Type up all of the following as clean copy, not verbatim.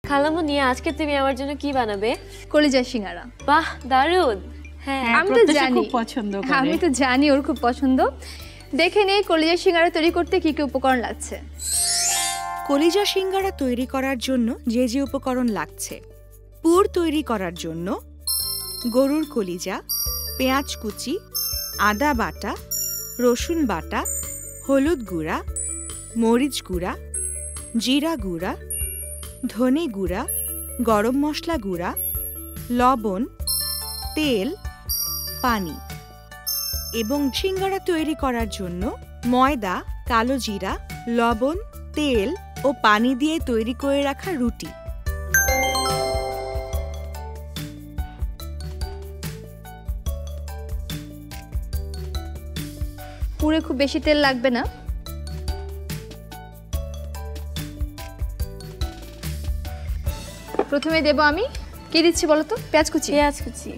খালামণি আজকে তুমি আমার জন্য কি বানাবে? কলিজা সিঙ্গারা। বাহ দারুণ। হ্যাঁ আমি তো জানি পছন্দ করে। আমি তো জানি ওর খুব পছন্দ। দেখে নেই কলিজা সিঙ্গারা তৈরি করতে কি কি উপকরণ লাগছে। কলিজা সিঙ্গারা তৈরি করার জন্য যে যে উপকরণ লাগছে: পুর তৈরি করার জন্য গরুর কলিজা, পেঁয়াজ কুচি, আদা বাটা, রসুন বাটা, হলুদ গুঁড়া, মরিচ গুঁড়া, জিরা গুঁড়া, ধনে গুঁড়া, গরম মশলা গুঁড়া, লবণ, তেল, পানি। এবং সিঙ্গারা তৈরি করার জন্য ময়দা, কালো জিরা, লবণ, তেল ও পানি দিয়ে তৈরি করে রাখা রুটি। পুরে খুব বেশি তেল লাগবে না। প্রথমে দেব আমি কি দিচ্ছি বলো তো? পেঁয়াজ কুচি। পেঁয়াজ কুচি।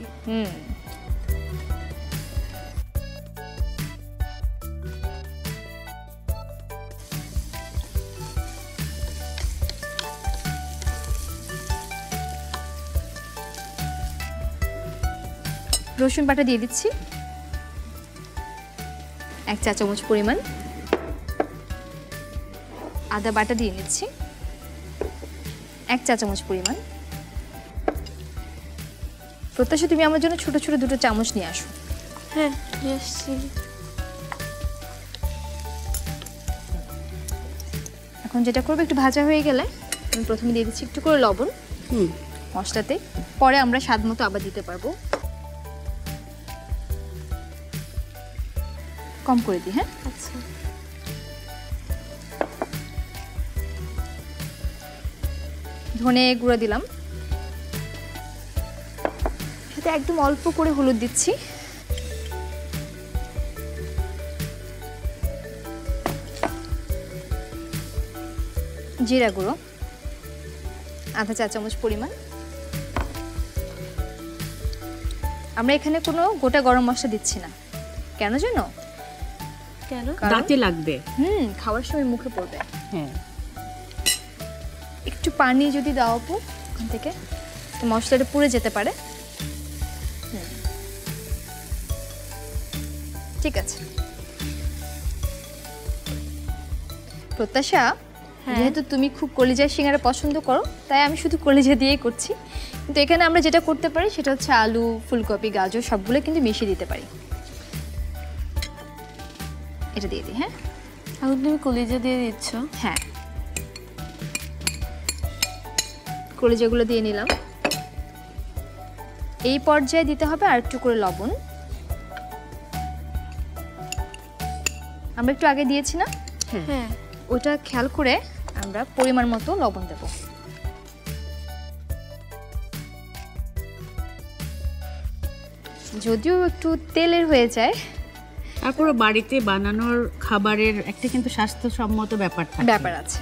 রসুন বাটা দিয়ে দিচ্ছি 1 চা চামচ পরিমাণ। আদা বাটা দিয়ে নিচ্ছি 1 চা চামচ পরিমাণ। প্রত্যাশা তুমি আমার জন্য ছোট ছোট 2 চামচ নিয়ে আসো। হ্যাঁ নিয়ে আসছি। এখন যেটা করবো, একটু ভাজা হয়ে গেলে আমি প্রথমে দিয়ে দিচ্ছি একটু করে লবণ মশলাতে, পরে আমরা স্বাদ মতো আবার দিতে পারবো। কম করে দিই। হ্যাঁ আচ্ছা। ধনে গুঁড়া দিলাম, সাথে একদম অল্প করে হলুদ দিচ্ছি। জিরা গুঁড়ো 1/2 চা চামচ পরিমাণ। আমরা এখানে কোনো গোটা গরম মশলা দিচ্ছি না। কেন জানো? কেন? দাঁতে লাগবে। খাওয়ার সময় মুখে পড়বে। হ্যাঁ, একটু পানি যদি দাও আপু ওখান থেকে, মশলাটা পুড়ে যেতে পারে। ঠিক আছে। প্রত্যাশা, যেহেতু তুমি খুব কলিজা সিঙ্গারা পছন্দ করো, তাই আমি শুধু কলিজা দিয়েই করছি। কিন্তু এখানে আমরা যেটা করতে পারি সেটা হচ্ছে আলু, ফুলকপি, গাজর সবগুলো কিন্তু মিশিয়ে দিতে পারি। এটা দিয়ে দিই। হ্যাঁ এখন তুমি কলিজা দিয়ে দিচ্ছ? হ্যাঁ, কলিজাগুলো দিয়ে নিলাম। এই পর্যায়ে দিতে হবে আর একটু করে লবণ। আমরা একটু আগে দিয়েছি না? হ্যাঁ। ওটা খেয়াল করে আমরা পরিমাণ মতো লবণ দেব। যদিও একটু তেলের হয়ে যায়, তারপরে বাড়িতে বানানোর খাবারের একটা কিন্তু স্বাস্থ্যসম্মত ব্যাপার আছে।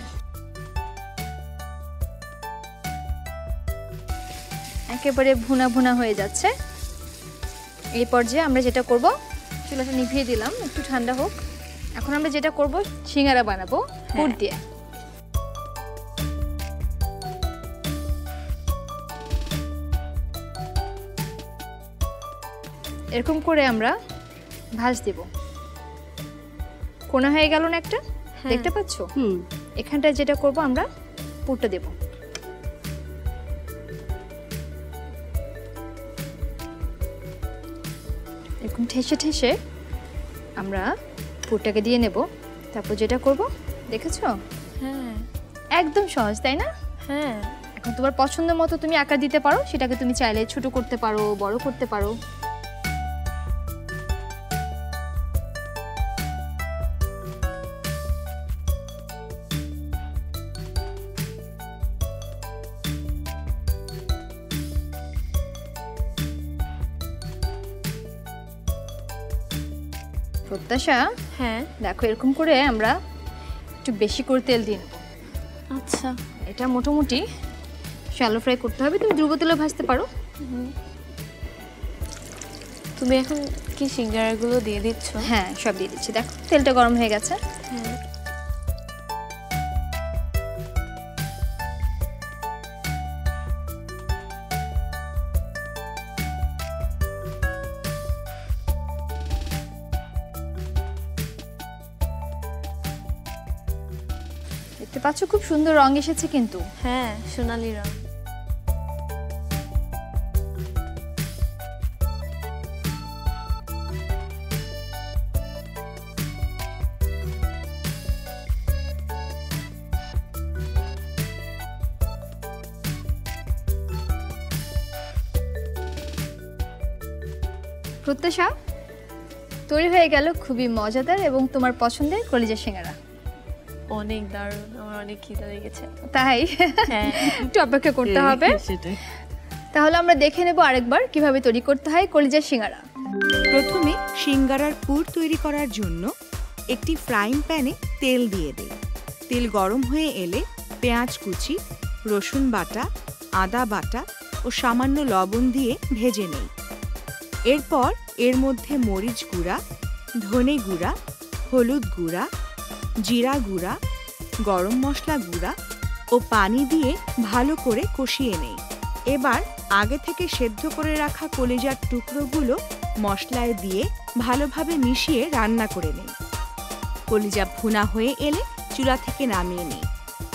একেবারে ভুনা ভুনা হয়ে যাচ্ছে। এই পর্যায়ে আমরা যেটা করব, চুলাটা নিভিয়ে দিলাম, একটু ঠান্ডা হোক। এখন আমরা যেটা করব, সিঙ্গারা বানাবো পুর দিয়ে। এরকম করে আমরা ভাঁজ দেব। কোনা হয়ে গেল না একটা? দেখতে পাচ্ছ? এখানটায় যেটা করব, আমরা পুরটা দেব। এরকম ঠেসে ঠেসে আমরা পুরটাকে দিয়ে নেব। তারপর যেটা করব, দেখেছো? হ্যাঁ একদম সহজ, তাই না? হ্যাঁ। এখন তোমার পছন্দ মতো তুমি আকার দিতে পারো, সেটাকে তুমি চাইলে ছোট করতে পারো, বড় করতে পারো। প্রত্যাশা, হ্যাঁ দেখো এরকম করে আমরা একটু বেশি করে তেল দিয়ে নেব। আচ্ছা। এটা মোটামুটি শ্যালো ফ্রাই করতে হবে। তুমি ডুবো তেলে ভাজতে পারো। তুমি এখন কি সিঙ্গারাগুলো দিয়ে দিচ্ছ? হ্যাঁ, সব দিয়ে দিচ্ছি। দেখো তেলটা গরম হয়ে গেছে। হ্যাঁ। দেখতে পাচ্ছ খুব সুন্দর রং এসেছে কিন্তু। হ্যাঁ, সোনালী রং। প্রত্যাশা, তৈরি হয়ে গেল খুবই মজাদার এবং তোমার পছন্দের কলিজা সিঙ্গারা। অনেক দারুণ, আমার অনেক খিদে লেগেছে। তাই হ্যাঁ, একটু অপেক্ষা করতে হবে। সেটাই। তাহলে আমরা দেখে নেব আরেকবার কিভাবে তৈরি করতে হয় কলিজা সিঙ্গারা। প্রথমে সিঙ্গারার পুর তৈরি করার জন্য একটি ফ্রাইং প্যানে তেল দিয়ে দেই। তেল গরম হয়ে এলে পেঁয়াজ কুচি, রসুন বাটা, আদা বাটা ও সামান্য লবণ দিয়ে ভেজে নেই। এরপর এর মধ্যে মরিচ গুঁড়া, ধনে গুঁড়া, হলুদ গুঁড়া, জিরা গুঁড়া, গরম মশলা গুঁড়া ও পানি দিয়ে ভালো করে কষিয়ে নেই। এবার আগে থেকে সেদ্ধ করে রাখা কলিজার টুকরোগুলো মশলায় দিয়ে ভালোভাবে মিশিয়ে রান্না করে নেই। কলিজা ভুনা হয়ে এলে চুলা থেকে নামিয়ে নিই।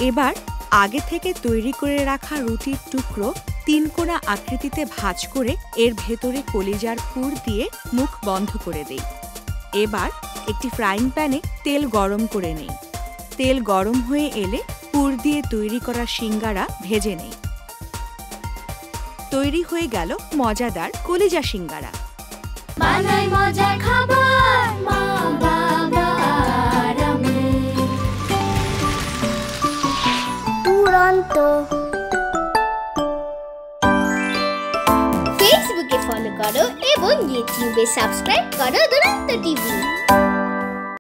এবার আগে থেকে তৈরি করে রাখা রুটির টুকরো 3 কোণা আকৃতিতে ভাঁজ করে এর ভেতরে কলিজার পুর দিয়ে মুখ বন্ধ করে দেই। এবার একটি ফ্রাইং প্যানে তেল গরম করে নেই। তেল গরম হয়ে এলে পুর দিয়ে তৈরি করা সিঙ্গারা ভেজে নেই। তৈরি হয়ে গেল মজাদার কলিজা সিঙ্গারা। বানাই মজার খাবার মা বাবার আমি। দুরন্ত। ফেসবুকে ফলো করো এবং ইউটিউবে সাবস্ক্রাইব করো দুরন্ত টিভি।